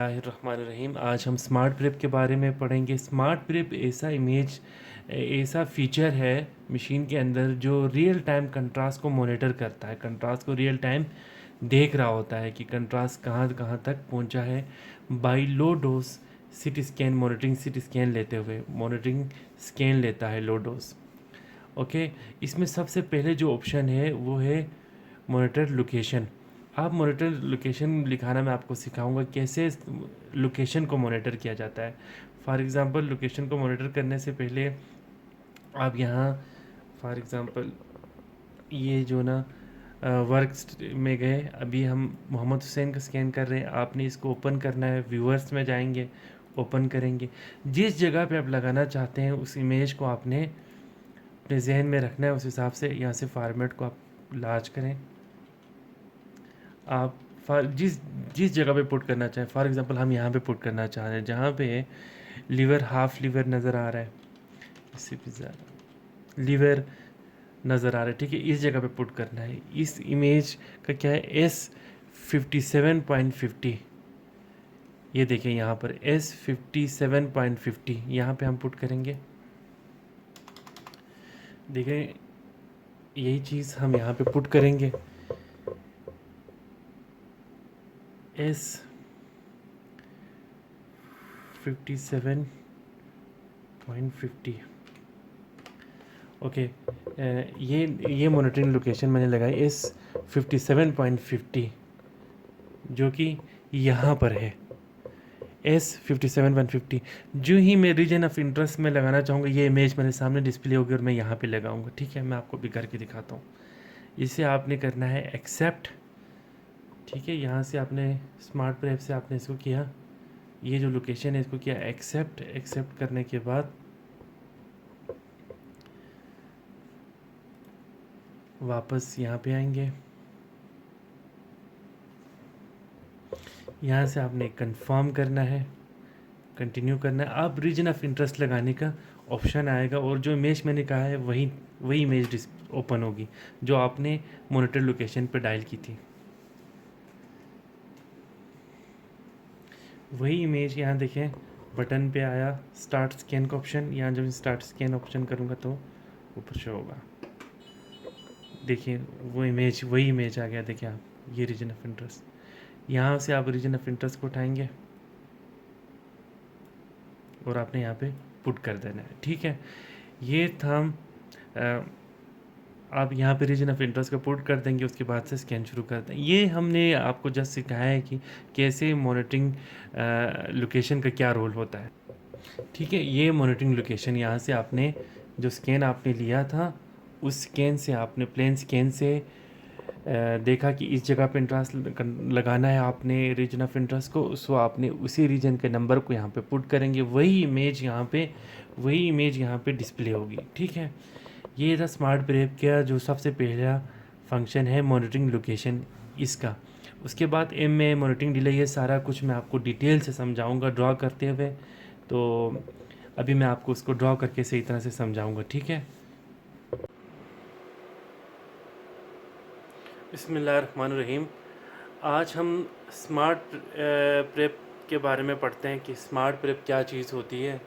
रहीम। आज हम smart prep के बारे में पढ़ेंगे। स्मार्ट प्रेप ऐसा फीचर है मशीन के अंदर जो रियल टाइम कंट्रास्ट को मॉनिटर करता है। कंट्रास्ट को रियल टाइम देख रहा होता है कि कंट्रास्ट कहाँ कहाँ तक पहुंचा है। By low dose CT scan monitoring, CT scan लेते हुए मॉनिटरिंग स्कैन लेता है लो डोज। ओके, इसमें सबसे पहले जो ऑप्शन है वो है मॉनिटर लोकेशन। आप मॉनिटर लोकेशन लिखाना मैं आपको सिखाऊंगा कैसे लोकेशन को मॉनिटर किया जाता है। फॉर एग्ज़ाम्पल लोकेशन को मॉनिटर करने से पहले आप यहाँ फॉर एग्ज़ाम्पल ये जो ना वर्क में गए, अभी हम मोहम्मद हुसैन का स्कैन कर रहे हैं। आपने इसको ओपन करना है, व्यूअर्स में जाएंगे, ओपन करेंगे। जिस जगह पे आप लगाना चाहते हैं उस इमेज को आपने अपने जहन में रखना है। उस हिसाब से यहाँ से फॉर्मेट को आप लार्ज करें। आप जिस जिस जगह पे पुट करना चाहें, फॉर एग्जांपल हम यहाँ पे पुट करना चाह रहे हैं जहाँ पे लीवर, हाफ लीवर नज़र आ रहा है, इससे भी ज़्यादा लीवर नज़र आ रहा है, ठीक है। इस जगह पे पुट करना है। इस इमेज का क्या है, S57.50। ये देखिए यहाँ पर S57.50 यहाँ पे हम पुट करेंगे। देखें, यही चीज़ हम यहाँ पे पुट करेंगे। S57.50। ओके, ये मॉनिटरिंग लोकेशन मैंने लगाई S57.50 जो कि यहाँ पर है। S57.50 जो ही मैं रीजन ऑफ इंटरेस्ट में लगाना चाहूँगा, ये इमेज मेरे सामने डिस्प्ले होगी और मैं यहाँ पे लगाऊंगा, ठीक है। मैं आपको भी करके दिखाता हूँ। इसे आपने करना है एक्सेप्ट, ठीक है। यहाँ से आपने स्मार्ट प्रेप से आपने इसको किया, ये जो लोकेशन है इसको किया एक्सेप्ट। एक्सेप्ट करने के बाद वापस यहाँ पे आएंगे। यहाँ से आपने कंफर्म करना है, कंटिन्यू करना है। अब रीजन ऑफ इंटरेस्ट लगाने का ऑप्शन आएगा और जो इमेज मैंने कहा है वही वही इमेज ओपन होगी जो आपने मॉनिटर लोकेशन पर डायल की थी। वही इमेज यहाँ देखें, बटन पे आया स्टार्ट स्कैन का ऑप्शन। यहाँ जब स्टार्ट स्कैन ऑप्शन करूँगा तो ऊपर शो होगा। देखिए वो इमेज, वही इमेज आ गया। देखिए आप, ये रीजन ऑफ इंटरेस्ट। यहाँ से आप रीजन ऑफ इंटरेस्ट को उठाएंगे और आपने यहाँ पे पुट कर देना है, ठीक है। ये था आप यहाँ पे रीजन ऑफ इंटरेस्ट का पुट कर देंगे, उसके बाद से स्कैन शुरू कर दें। ये हमने आपको जस्ट सिखाया है कि कैसे मॉनिटरिंग लोकेशन का क्या रोल होता है, ठीक है। ये मॉनिटरिंग लोकेशन, यहाँ से आपने जो स्कैन आपने लिया था उस स्कैन से आपने प्लेन स्कैन से देखा कि इस जगह पे इंटरेस्ट लगाना है आपने रीजन ऑफ इंटरेस्ट को, सो आपने उसी रीजन के नंबर को यहाँ पे पुट करेंगे। वही इमेज यहाँ पे डिस्प्ले होगी, ठीक है। ये था स्मार्ट प्रेप का जो सबसे पहला फंक्शन है, मॉनिटरिंग लोकेशन इसका। उसके बाद एम में मॉनिटरिंग डिले, ये सारा कुछ मैं आपको डिटेल से समझाऊंगा ड्रॉ करते हुए। तो अभी मैं आपको उसको ड्रॉ करके सही तरह से समझाऊंगा, ठीक है। बिस्मिल्लाहिर्रहमानिर्रहीम। आज हम स्मार्ट प्रेप के बारे में पढ़ते हैं कि स्मार्ट प्रेप क्या चीज़ होती है।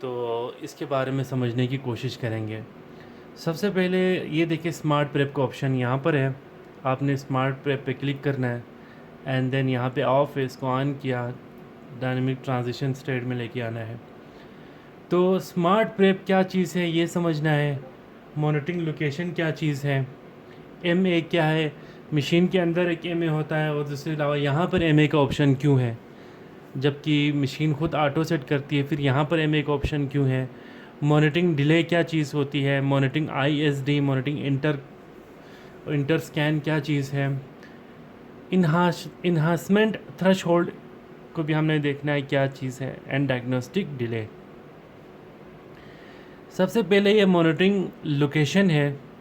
तो इसके बारे में समझने की कोशिश करेंगे। सबसे पहले ये देखिए, स्मार्ट प्रेप का ऑप्शन यहाँ पर है। आपने स्मार्ट प्रेप पे क्लिक करना है एंड देन यहाँ पे ऑफ है, इसको ऑन किया, डायनेमिक ट्रांजिशन स्टेट में लेके आना है। तो स्मार्ट प्रेप क्या चीज़ है ये समझना है। मॉनिटरिंग लोकेशन क्या चीज़ है, एम ए क्या है। मशीन के अंदर एक एम ए होता है और दूसरे अलावा यहाँ पर एम ए का ऑप्शन क्यों है, जबकि मशीन खुद ऑटो सेट करती है। फिर यहाँ पर एम ए का ऑप्शन क्यों है। मॉनिटरिंग डिले क्या चीज़ होती है, monitoring ISD, monitoring inter scan क्या चीज़ है। इन्हांसमेंट थ्रेशोल्ड को भी हमने देखना है क्या चीज़ है, एंड डायग्नोस्टिक डिले। सबसे पहले ये मॉनिटरिंग लोकेशन है।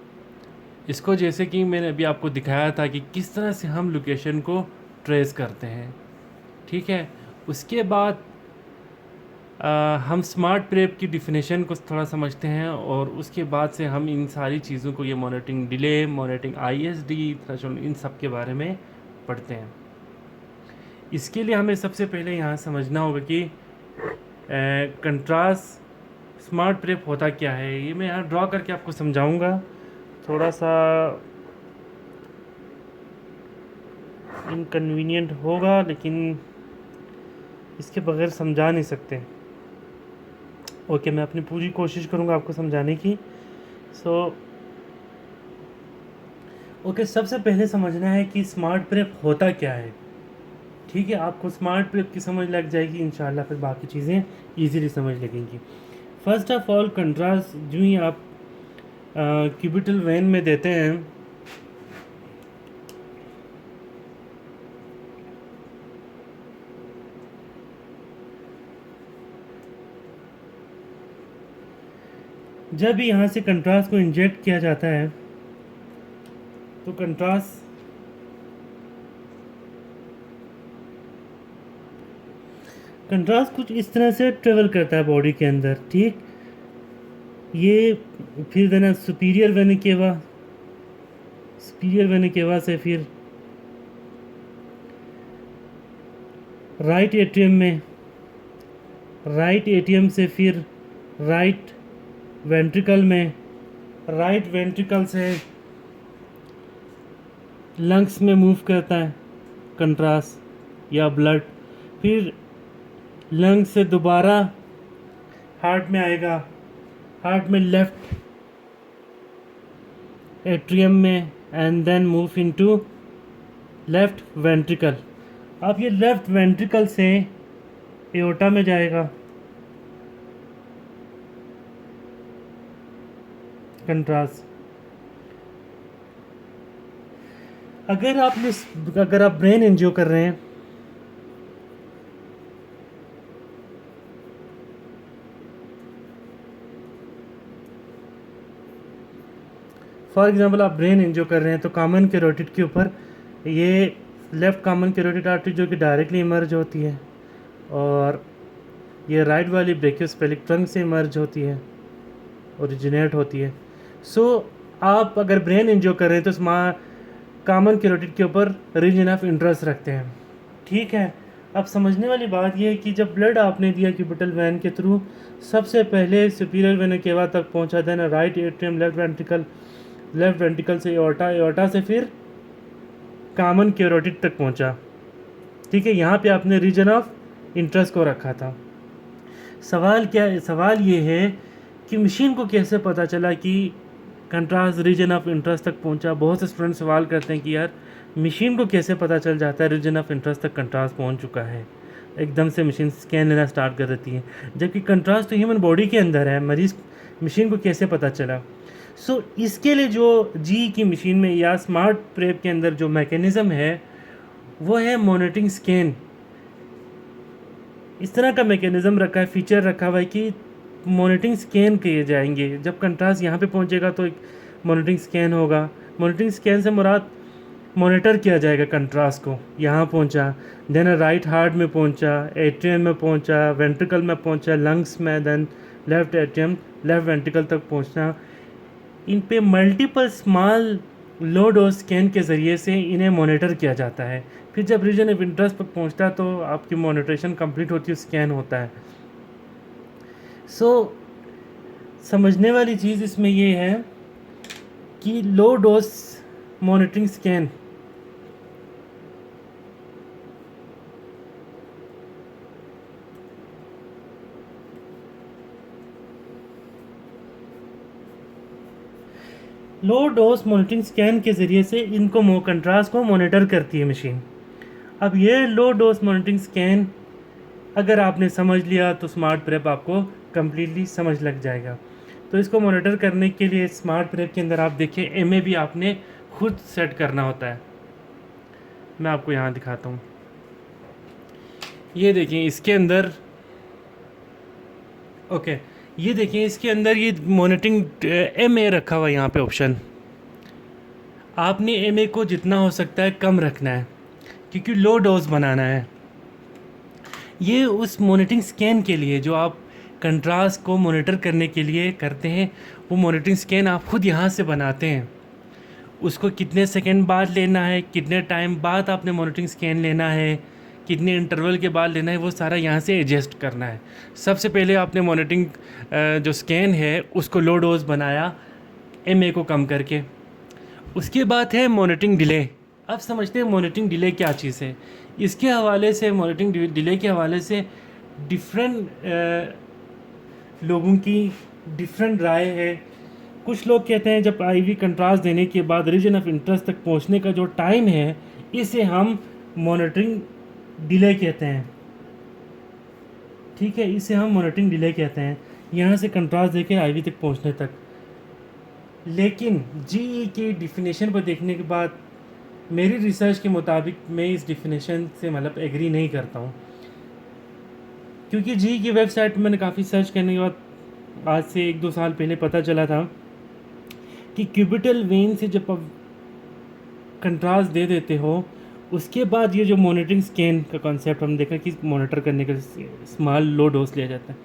इसको जैसे कि मैंने अभी आपको दिखाया था कि किस तरह से हम लोकेशन को ट्रेस करते हैं, ठीक है। उसके बाद हम स्मार्ट प्रेप की डिफिनेशन को थोड़ा समझते हैं और उसके बाद से हम इन सारी चीज़ों को, ये monitoring delay, monitoring ISD, threshold, इन सब के बारे में पढ़ते हैं। इसके लिए हमें सबसे पहले यहाँ समझना होगा कि कंट्रास्ट स्मार्ट प्रेप होता क्या है। ये मैं यहाँ ड्रॉ करके आपको समझाऊंगा, थोड़ा सा इनकन्वीनियंट होगा लेकिन इसके बगैर समझा नहीं सकते। ओके, मैं अपनी पूरी कोशिश करूंगा आपको समझाने की। ओके, सबसे पहले समझना है कि स्मार्ट प्रेप होता क्या है। ठीक है, आपको स्मार्ट प्रेप की समझ लग जाएगी इंशाल्लाह, फिर बाकी चीज़ें इजीली समझ लगेंगी। फर्स्ट ऑफ ऑल, कंट्रास्ट जो ही आप क्यूबिटल वैन में देते हैं, जब भी यहाँ से कंट्रास्ट को इंजेक्ट किया जाता है तो कंट्रास्ट कुछ इस तरह से ट्रेवल करता है बॉडी के अंदर। ठीक, ये फिर देना सुपीरियर वेना केवा से फिर राइट एट्रियम से फिर राइट वेंट्रिकल में, राइट वेंट्रिकल से लंग्स में मूव करता है कंट्रास्ट या ब्लड, फिर लंग्स से दोबारा हार्ट में आएगा, हार्ट में लेफ्ट एट्रियम में, and then move into left ventricle. अब ये लेफ्ट वेंट्रिकल से एओर्टा में जाएगा कंट्रास्ट। अगर आप ब्रेन एंजियो कर रहे हैं, फॉर एग्जांपल आप ब्रेन एंजियो कर रहे हैं, तो कॉमन कैरोटिड के ऊपर ये लेफ़्ट कॉमन कैरोटिड आर्टरी जो कि डायरेक्टली इमर्ज होती है, और ये राइट वाली ब्रेकियोस्पेलिक ट्रंक से इमर्ज होती है, ओरिजिनेट होती है। आप अगर ब्रेन एंजियो कर रहे हैं तो कॉमन कैरोटिड के ऊपर रीजन ऑफ इंटरेस्ट रखते हैं। ठीक है, अब समझने वाली बात यह है कि जब ब्लड आपने दिया क्यूबिटल वैन के थ्रू, सबसे पहले सुपीरियर वेना केवा तक पहुंचा, देना राइट एट्रियम, लेफ्ट वेंट्रिकल से एओर्टा से फिर कॉमन कैरोटिड तक पहुंचा। ठीक है, यहाँ पे आपने रीजन ऑफ इंटरेस्ट को रखा था। सवाल ये है कि मशीन को कैसे पता चला कि कंट्रास्ट रीजन ऑफ इंटरेस्ट तक पहुंचा। बहुत से स्टूडेंट सवाल करते हैं कि यार मशीन को कैसे पता चल जाता है रीजन ऑफ इंटरेस्ट तक कंट्रास्ट पहुंच चुका है। एकदम से मशीन स्कैन लेना स्टार्ट कर देती है, जबकि कंट्रास्ट तो ह्यूमन बॉडी के अंदर है। मशीन को कैसे पता चला? इसके लिए जो जी की मशीन में या स्मार्ट प्रेप के अंदर जो मैकेनिज़्म है वो है मॉनिटरिंग स्कैन। इस तरह का मैकेनिज़्म रखा है, फीचर रखा हुआ है कि मॉनिटरिंग स्कैन किए जाएंगे। जब कंट्रास्ट यहाँ पे पहुँचेगा तो एक मॉनिटरिंग स्कैन होगा। मॉनिटरिंग स्कैन से मुराद मॉनिटर किया जाएगा कंट्रास्ट को। यहाँ पहुँचा, देन राइट हार्ट में पहुँचा, एट्रियम में पहुँचा, वेंट्रिकल में पहुँचा, लंग्स में, then left atrium, left ventricle तक पहुँचना। इन पे multiple small low dose scan के ज़रिए से इन्हें मॉनिटर किया जाता है। फिर जब रीजन ऑफ इंटरेस्ट पर पहुँचता है तो आपकी मॉनिटरेशन कंप्लीट होती है, स्कैन होता है। समझने वाली चीज़ इसमें ये है कि low dose monitoring scan low dose monitoring scan के ज़रिए से इनको कंट्रास्ट को मॉनिटर करती है मशीन। अब ये लो डोज मॉनिटरिंग स्कैन अगर आपने समझ लिया तो स्मार्ट प्रेप आपको कम्प्लीटली समझ लग जाएगा। तो इसको मॉनिटर करने के लिए स्मार्ट प्रेप के अंदर आप देखिए एमए भी आपने खुद सेट करना होता है। मैं आपको यहाँ दिखाता हूँ, ये देखिए इसके अंदर, ओके ये देखिए इसके अंदर ये मॉनिटरिंग एमए रखा हुआ है। यहाँ पे ऑप्शन आपने एमए को जितना हो सकता है कम रखना है क्योंकि लो डोज बनाना है। ये उस मॉनिटरिंग स्कैन के लिए जो आप कंट्रास्ट को मॉनिटर करने के लिए करते हैं, वो मॉनिटरिंग स्कैन आप खुद यहाँ से बनाते हैं। उसको कितने सेकंड बाद लेना है, कितने टाइम बाद आपने मॉनिटरिंग स्कैन लेना है, कितने इंटरवल के बाद लेना है, वो सारा यहाँ से एडजस्ट करना है। सबसे पहले आपने मॉनिटरिंग जो स्कैन है उसको लो डोज बनाया MA को कम करके। उसके बाद है मॉनिटरिंग डिले। अब समझते हैं मॉनिटरिंग डिले क्या चीज़ है। इसके हवाले से, मॉनिटरिंग डिले के हवाले से डिफरेंट लोगों की डिफरेंट राय है। कुछ लोग कहते हैं जब IV कंट्रास्ट देने के बाद रीजन ऑफ इंटरेस्ट तक पहुंचने का जो टाइम है, इसे हम मॉनिटरिंग डिले कहते हैं। ठीक है, इसे हम मॉनिटरिंग डिले कहते हैं, यहाँ से कंट्रास्ट देके IV तक पहुंचने तक। लेकिन GE की डिफिनेशन पर देखने के बाद मेरी रिसर्च के मुताबिक मैं इस डिफिनेशन से मतलब एग्री नहीं करता हूँ, क्योंकि GE की वेबसाइट पर मैंने काफ़ी सर्च करने के बाद आज से 1-2 साल पहले पता चला था कि क्यूबिटल वेन से जब आप कंट्रास्ट दे देते हो, उसके बाद ये जो मॉनिटरिंग स्कैन का कॉन्सेप्ट हम देखा कि मॉनिटर करने का स्मॉल लो डोज लिया जाता है,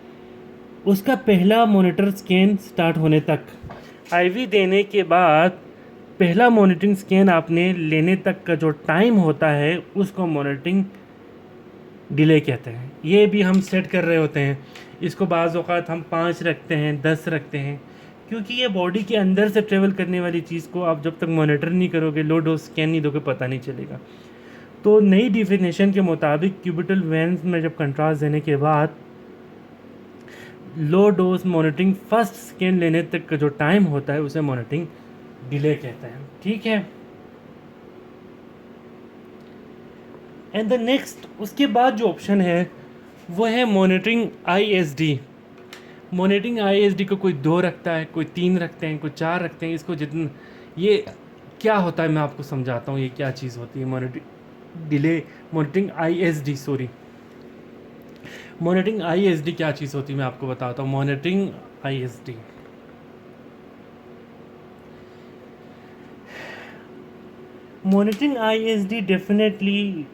उसका पहला मॉनिटर स्कैन स्टार्ट होने तक, IV देने के बाद पहला मॉनिटरिंग स्कैन आपने लेने तक का जो टाइम होता है उसको मॉनिटरिंग डिले कहते हैं। ये भी हम सेट कर रहे होते हैं, इसको बाज़ औक़ात हम 5 रखते हैं, 10 रखते हैं, क्योंकि ये बॉडी के अंदर से ट्रेवल करने वाली चीज़ को आप जब तक मॉनिटर नहीं करोगे, लो डोज स्कैन नहीं दोगे, पता नहीं चलेगा। तो नई डिफिनेशन के मुताबिक क्यूबिटल वेन्स में जब कंट्रास्ट देने के बाद low dose monitoring first scan लेने तक का जो टाइम होता है उसे मॉनिटरिंग डिले कहते हैं। ठीक है, एंड द नेक्स्ट, उसके बाद जो ऑप्शन है वो है मॉनिटरिंग ISD। मॉनिटरिंग ISD को कोई 2 रखता है, कोई 3 रखते हैं, कोई 4 रखते हैं। इसको जितना, ये क्या होता है मैं आपको समझाता हूँ, ये क्या चीज़ होती है monitoring delay, monitoring ISD, sorry, monitoring ISD क्या चीज़ होती है मैं आपको बताता हूँ। Monitoring ISD, monitoring ISD definitely,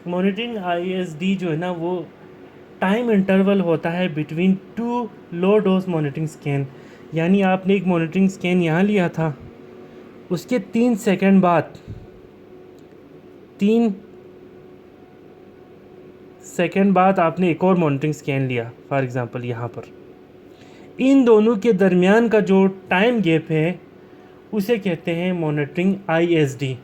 monitoring ISD जो है ना, वो टाइम इंटरवल होता है between 2 low dose monitoring scan. यानी आपने एक मॉनिटरिंग स्कैन यहाँ लिया था, उसके 3 सेकंड बाद, 3 सेकंड बाद आपने एक और मॉनिटरिंग स्कैन लिया, फॉर एग्ज़ाम्पल यहाँ पर। इन दोनों के दरमियान का जो टाइम गैप है उसे कहते हैं मॉनिटरिंग ISD।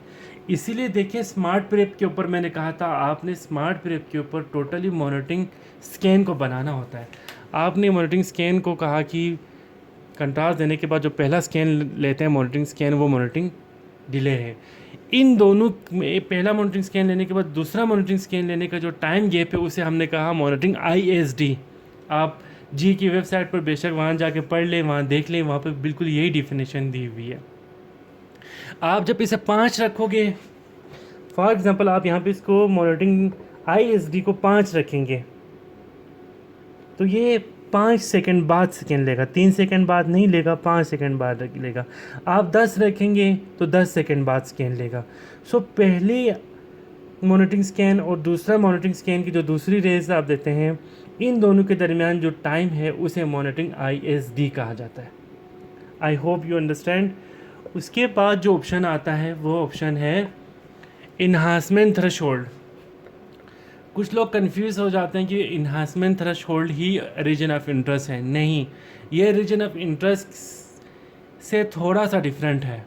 इसीलिए देखिए, स्मार्ट प्रेप के ऊपर मैंने कहा था आपने स्मार्ट प्रेप के ऊपर टोटली मॉनिटरिंग स्कैन को बनाना होता है। आपने मॉनिटरिंग स्कैन को कहा कि कंट्रास्ट देने के बाद जो पहला स्कैन लेते हैं मॉनिटरिंग स्कैन, वो मॉनिटरिंग डिले है। इन दोनों में पहला मॉनिटरिंग स्कैन लेने के बाद दूसरा मॉनिटरिंग स्कैन लेने का जो टाइम गैप है उसे हमने कहा मॉनिटरिंग ISD। आप GE की वेबसाइट पर बेशक वहाँ जाके पढ़ लें, वहाँ देख लें, वहाँ पर बिल्कुल यही डिफिनेशन दी हुई है। आप जब इसे 5 रखोगे, फॉर एग्ज़ाम्पल आप यहाँ पे इसको मॉनिटरिंग ISD को 5 रखेंगे, तो ये 5 सेकंड बाद स्कैन लेगा, 3 सेकंड बाद नहीं लेगा, 5 सेकंड बाद लेगा। आप 10 रखेंगे तो 10 सेकंड बाद स्कैन लेगा। सो पहली मॉनिटरिंग स्कैन और दूसरा मॉनिटरिंग स्कैन की जो दूसरी रेस आप देते हैं, इन दोनों के दरमियान जो टाइम है उसे मॉनिटरिंग ISD कहा जाता है। I hope you understand. उसके बाद जो ऑप्शन आता है वो ऑप्शन है इन्हांसमेंट थ्रेशोल्ड। कुछ लोग कंफ्यूज हो जाते हैं कि इन्हांसमेंट थ्रेशोल्ड ही रीजन ऑफ इंटरेस्ट है। नहीं, ये रीजन ऑफ इंटरेस्ट से थोड़ा सा डिफरेंट है,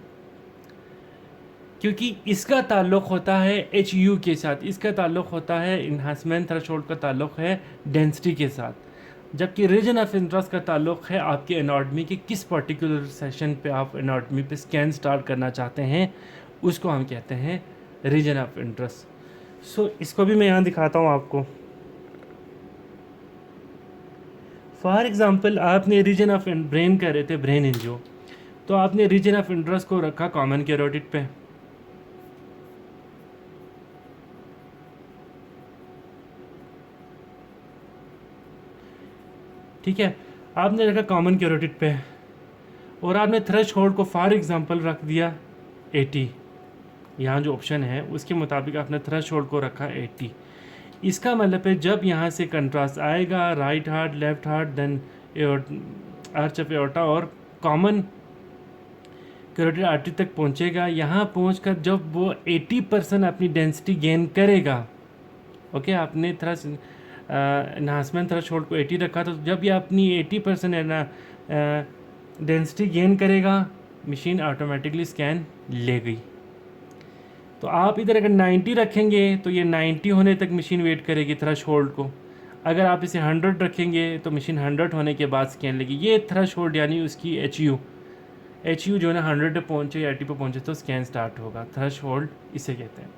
क्योंकि इसका ताल्लुक़ होता है HU के साथ, इसका ताल्लुक़ होता है इन्हांसमेंट थ्रेशोल्ड का ताल्लुक़ है डेंसिटी के साथ, जबकि रीजन ऑफ इंटरेस्ट का ताल्लुक़ है आपके एनाटॉमी के किस पर्टिकुलर सेशन पे आप एनाटॉमी पे स्कैन स्टार्ट करना चाहते हैं, उसको हम कहते हैं रीजन ऑफ इंटरेस्ट। सो इसको भी मैं यहाँ दिखाता हूँ आपको। फॉर एग्ज़ाम्पल आपने रीजन ऑफ ब्रेन कर रहे थे, ब्रेन एंजियो, तो आपने रीजन ऑफ इंटरेस्ट को रखा कॉमन कैरोटिड पे। ठीक है, आपने रखा कॉमन कैरोटिड पे और आपने थ्रेशोल्ड को फॉर एग्ज़ाम्पल रख दिया 80। यहाँ जो ऑप्शन है उसके मुताबिक आपने थ्रेशोल्ड को रखा 80। इसका मतलब है जब यहाँ से कंट्रास्ट आएगा, right heart, left heart, then arch of aorta और कॉमन कैरोटिड आर्टरी तक पहुँचेगा। यहाँ पहुँचकर जब वो 80% अपनी डेंसिटी गेन करेगा, ओके, आपने थ्रस्ट एनहांसमेंट थ्रेशोल्ड को 80 रखा, तो जब ये अपनी 80% है ना डेंसिटी गेन करेगा, मशीन ऑटोमेटिकली स्कैन ले गई। तो आप इधर अगर 90 रखेंगे तो ये 90 होने तक मशीन वेट करेगी थ्रेशोल्ड को। अगर आप इसे 100 रखेंगे तो मशीन 100 होने के बाद स्कैन लेगी। ये थ्रेशोल्ड यानी उसकी एच यू जो है ना 100 पे पहुँचे या 80 पे पहुँचे तो स्कैन स्टार्ट होगा। थ्रेशोल्ड इसे कहते हैं।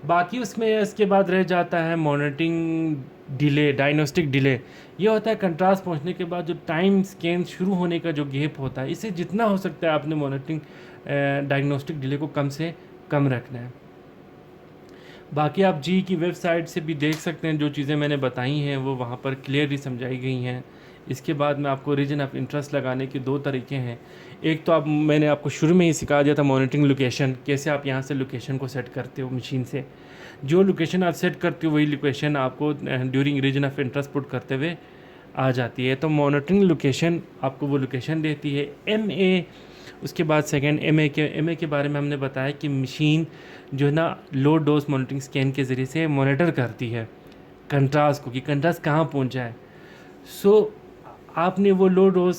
बाकी उसमें इसके बाद रह जाता है मॉनिटरिंग डिले, डायग्नोस्टिक डिले। ये होता है कंट्रास्ट पहुंचने के बाद जो टाइम स्कैन शुरू होने का जो गैप होता है, इसे जितना हो सकता है आपने मॉनिटरिंग डायग्नोस्टिक डिले को कम से कम रखना है। बाकी आप जी की वेबसाइट से भी देख सकते हैं, जो चीज़ें मैंने बताई हैं वो वहाँ पर क्लियरली समझाई गई हैं। इसके बाद में आपको रीजन ऑफ इंटरेस्ट लगाने के दो तरीके हैं। एक तो मैंने आपको शुरू में ही सिखा दिया था मॉनिटरिंग लोकेशन, कैसे आप यहाँ से लोकेशन को सेट करते हो मशीन से। जो लोकेशन आप सेट करते हो वही लोकेशन आपको during region of interest put करते हुए आ जाती है। तो मॉनिटरिंग लोकेशन आपको वो लोकेशन देती है। MA, उसके बाद सेकंड MA के बारे में हमने बताया कि मशीन जो है ना लो डोज मॉनिटरिंग स्कैन के ज़रिए से मॉनिटर करती है कंट्रास्ट को, कि कंट्रास्ट कहाँ पहुँचा है। सो आपने वो लो डोज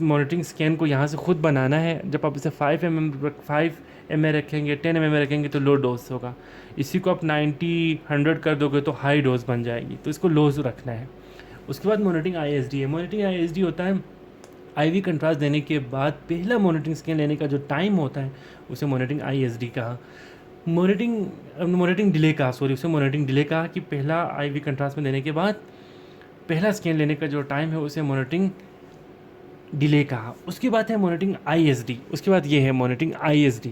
मॉनिटरिंग स्कैन को यहाँ से ख़ुद बनाना है। जब आप इसे 5 MA रखेंगे, 10 MA रखेंगे तो लो डोज होगा। इसी को आप 90 100 कर दोगे तो हाई डोज बन जाएगी, तो इसको लो रखना है। उसके बाद मॉनिटरिंग ISD है। मॉनिटरिंग ISD होता है IV कंट्रास्ट देने के बाद पहला मॉनिटरिंग स्कैन लेने का जो टाइम होता है उसे मॉनिटरिंग ISD कहा। मॉनिटरिंग डिले कहा, उसे मॉनिटरिंग डिले कहा कि पहला IV कंट्रास्ट में देने के बाद पहला स्कैन लेने का जो टाइम है उसे मॉनिटरिंग डिले कहा। उसके बाद है मॉनिटरिंग ISD। उसके बाद ये है मॉनिटरिंग ISD।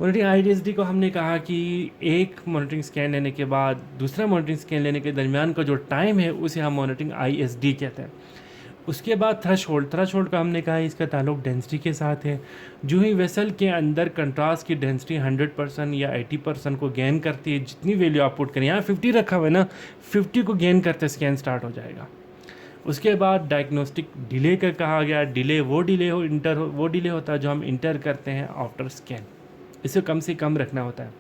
मॉनिटरिंग ISD को हमने कहा कि एक मॉनिटरिंग स्कैन लेने के बाद दूसरा मॉनिटरिंग स्कैन लेने के दरमियान का जो टाइम है उसे हम मॉनिटरिंग ISD कहते हैं। उसके बाद थ्रेशोल्ड का हमने कहा इसका ताल्लुक डेंसिटी के साथ है। जो ही वेसल के अंदर कंट्रास्ट की डेंसिटी 100% या 80% को गेन करती है, जितनी वैल्यू आप पुट करें, यहाँ 50 रखा हुआ है ना, 50 को गेन करते स्कैन स्टार्ट हो जाएगा। उसके बाद डायग्नोस्टिक डिले का कहा गया। डिले वो डिले होता है जो हम इंटर करते हैं आफ्टर स्कैन, इसे कम से कम रखना होता है।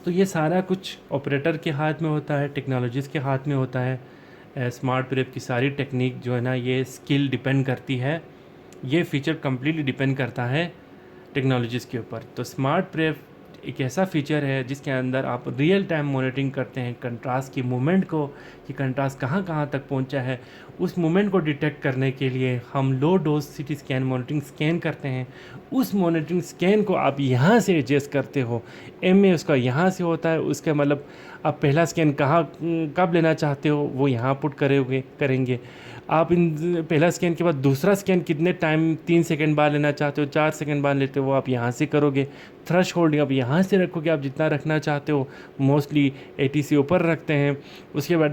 तो ये सारा कुछ ऑपरेटर के हाथ में होता है, टेक्नोलॉजीज़ के हाथ में होता है। स्मार्ट प्रेप की सारी टेक्निक जो है ना, ये स्किल डिपेंड करती है, ये फीचर कम्प्लीटली डिपेंड करता है टेक्नोलॉजीज़ के ऊपर। तो स्मार्ट प्रेप एक ऐसा फीचर है जिसके अंदर आप रियल टाइम मॉनिटरिंग करते हैं कंट्रास्ट की मूवमेंट को, कि कंट्रास्ट कहाँ कहाँ तक पहुँचा है। उस मूवमेंट को डिटेक्ट करने के लिए हम low dose CT scan monitoring scan करते हैं। उस मॉनिटरिंग स्कैन को आप यहाँ से एडजस्ट करते हो। MA उसका यहाँ से होता है, उसका मतलब आप पहला स्कैन कब लेना चाहते हो वो यहाँ पुट करेंगे। आप इन पहला स्कैन के बाद दूसरा स्कैन कितने टाइम, 3 सेकंड बाद लेना चाहते हो, 4 सेकंड बाद लेते हो, वो आप यहाँ से करोगे। थ्रेशोल्ड आप यहाँ से रखोगे, आप जितना रखना चाहते हो। मोस्टली 80 से ऊपर रखते हैं। उसके बाद